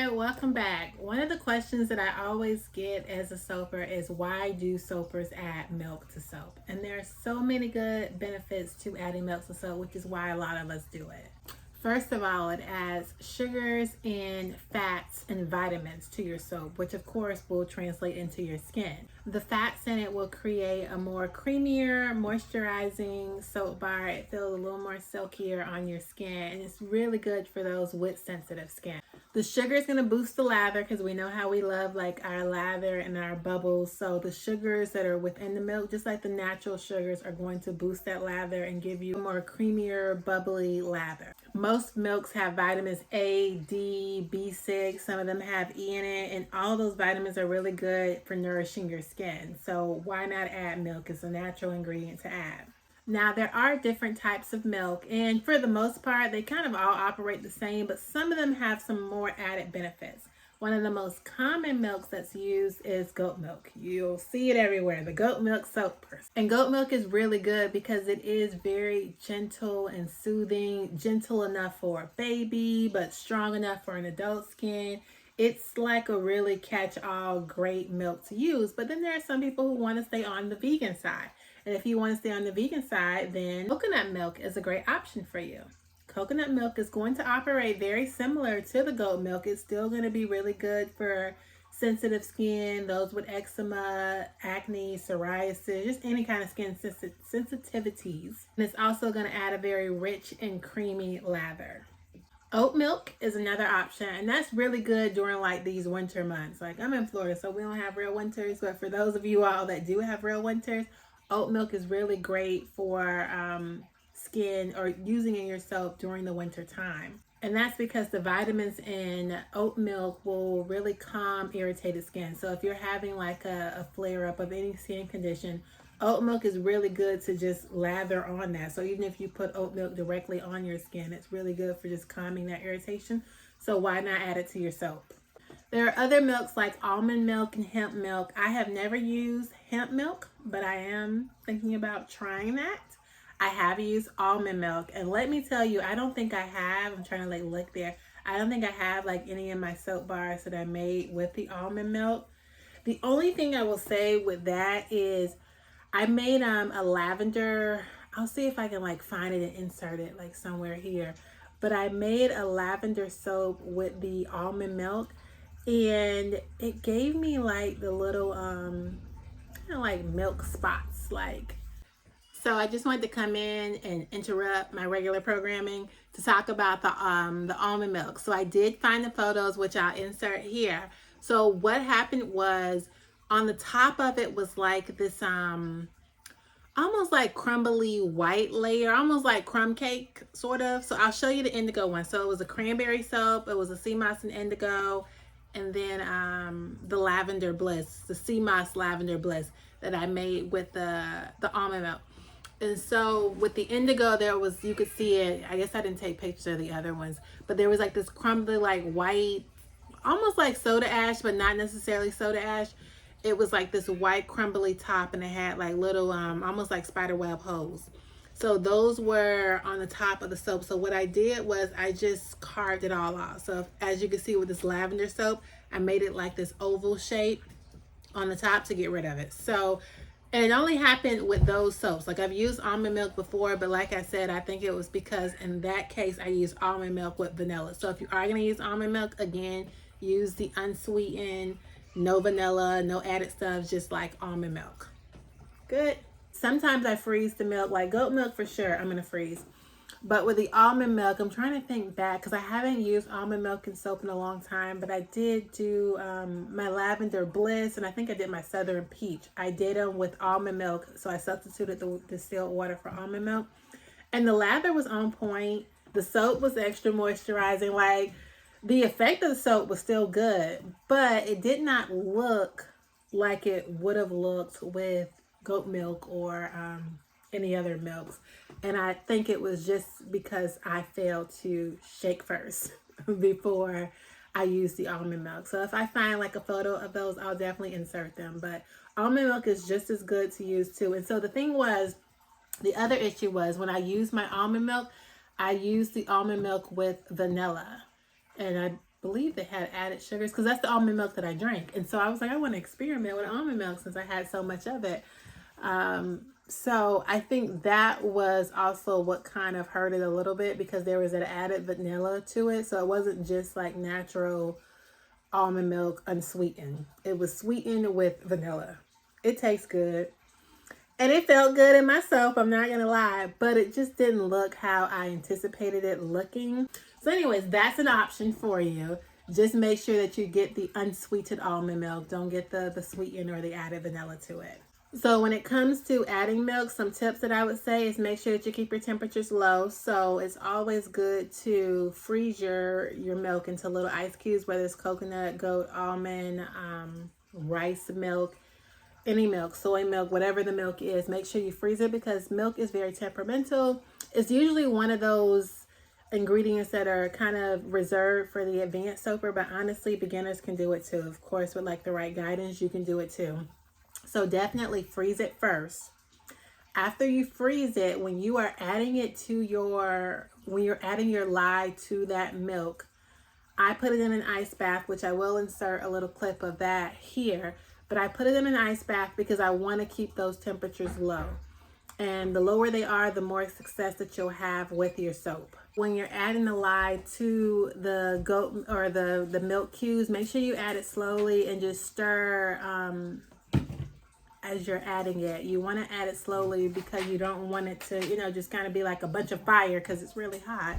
right, welcome back. One of the questions that I always get as a soaper is why do soapers add milk to soap? And there are so many good benefits to adding milk to soap, which is why a lot of us do it. First of all, it adds sugars and fats and vitamins to your soap, which of course will translate into your skin. The fats in it will create a more creamier, moisturizing soap bar. It feels a little more silkier on your skin, and it's really good for those with sensitive skin. The sugar is going to boost the lather because we know how we love like our lather and our bubbles. So the sugars that are within the milk, just like the natural sugars, are going to boost that lather and give you a more creamier, bubbly lather. Most milks have vitamins A, D, B6. Some of them have E in it, and all those vitamins are really good for nourishing your skin. So why not add milk? It's a natural ingredient to add. Now, there are different types of milk, and for the most part, they kind of all operate the same, but some of them have some more added benefits. One of the most common milks that's used is goat milk. You'll see it everywhere, the goat milk soapers. And goat milk is really good because it is very gentle and soothing, gentle enough for a baby, but strong enough for an adult skin. It's like a really catch-all great milk to use, but then there are some people who want to stay on the vegan side. And if you want to stay on the vegan side, then coconut milk is a great option for you. Coconut milk is going to operate very similar to the goat milk. It's still going to be really good for sensitive skin, those with eczema, acne, psoriasis, just any kind of skin sensitivities. And it's also going to add a very rich and creamy lather. Oat milk is another option, and that's really good during like these winter months. Like I'm in Florida, so we don't have real winters, but for those of you all that do have real winters, oat milk is really great for skin or using in your soap during the winter time. And that's because the vitamins in oat milk will really calm irritated skin. So if you're having like a flare up of any skin condition, oat milk is really good to just lather on that. So even if you put oat milk directly on your skin, it's really good for just calming that irritation. So why not add it to your soap? There are other milks like almond milk and hemp milk. I have never used hemp milk, but I am thinking about trying that. I have used almond milk, and let me tell you, I don't think I have. I'm trying to like look there. I don't think I have like any of my soap bars that I made with the almond milk. The only thing I will say with that is I made a lavender. I'll see if I can like find it and insert it like somewhere here. But I made a lavender soap with the almond milk, and it gave me like the little kind of like milk spots like. So I just wanted to come in and interrupt my regular programming to talk about the almond milk. So I did find the photos, which I'll insert here. So what happened was on the top of it was like this almost like crumbly white layer, almost like crumb cake sort of. So I'll show you the indigo one. So it was a cranberry soap, it was a sea moss and indigo, and then the lavender bliss, the sea moss lavender bliss that I made with the almond milk. And so with the indigo, there was, you could see it, I guess I didn't take pictures of the other ones, but there was like this crumbly like white, almost like soda ash, but not necessarily soda ash. It was like this white crumbly top, and it had like little almost like spider web holes. So those were on the top of the soap. So what I did was I just carved it all off. So as you can see with this lavender soap, I made it like this oval shape on the top to get rid of it. So, and it only happened with those soaps. Like I've used almond milk before, but like I said, I think it was because in that case I used almond milk with vanilla. So if you are gonna use almond milk, again, use the unsweetened, no vanilla, no added stuff, just like almond milk. Good. Sometimes I freeze the milk, like goat milk for sure, I'm gonna freeze. But with the almond milk, I'm trying to think back because I haven't used almond milk in soap in a long time, but I did do my lavender bliss, and I think I did my southern peach. I did them with almond milk, so I substituted the distilled water for almond milk. And the lather was on point. The soap was extra moisturizing. Like the effect of the soap was still good, but it did not look like it would have looked with goat milk or any other milks. And I think it was just because I failed to shake first before I used the almond milk. So if I find like a photo of those, I'll definitely insert them. But almond milk is just as good to use too. And so the thing was, the other issue was when I used my almond milk, I used the almond milk with vanilla. And believe they had added sugars because that's the almond milk that I drank. And so I was like, I want to experiment with almond milk since I had so much of it. So I think that was also what kind of hurt it a little bit because there was an added vanilla to it. So it wasn't just like natural almond milk unsweetened. It was sweetened with vanilla. It tastes good. And it felt good in my soap, I'm not going to lie, but it just didn't look how I anticipated it looking. So anyways, that's an option for you. Just make sure that you get the unsweetened almond milk. Don't get the sweetened or the added vanilla to it. So when it comes to adding milk, some tips that I would say is make sure that you keep your temperatures low. So it's always good to freeze your milk into little ice cubes, whether it's coconut, goat, almond, rice milk, any milk, soy milk, whatever the milk is. Make sure you freeze it because milk is very temperamental. It's usually one of those ingredients that are kind of reserved for the advanced soaper, but honestly, beginners can do it too. Of course, with like the right guidance, you can do it too. So definitely freeze it first. After you freeze it, when you are adding it to when you're adding your lye to that milk, I put it in an ice bath, which I will insert a little clip of that here, but I put it in an ice bath because I want to keep those temperatures low. And the lower they are, the more success that you'll have with your soap. When you're adding the lye to the goat or the milk cubes, make sure you add it slowly and just stir as you're adding it. You want to add it slowly because you don't want it to, just kind of be like a bunch of fire because it's really hot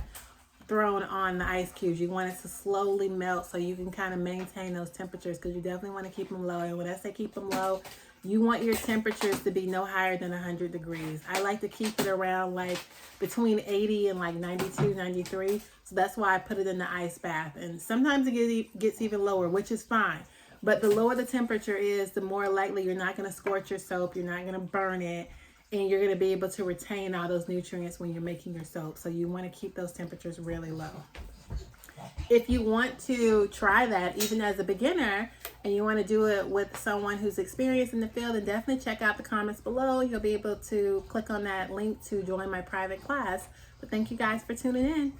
thrown on the ice cubes. You want it to slowly melt so you can kind of maintain those temperatures because you definitely want to keep them low. And when I say keep them low, you want your temperatures to be no higher than 100 degrees. I like to keep it around like between 80 and like 92, 93. So that's why I put it in the ice bath. And sometimes it gets even lower, which is fine. But the lower the temperature is, the more likely you're not going to scorch your soap, you're not going to burn it, and you're going to be able to retain all those nutrients when you're making your soap. So you want to keep those temperatures really low. If you want to try that, even as a beginner, and you want to do it with someone who's experienced in the field, then definitely check out the comments below. You'll be able to click on that link to join my private class. But thank you guys for tuning in.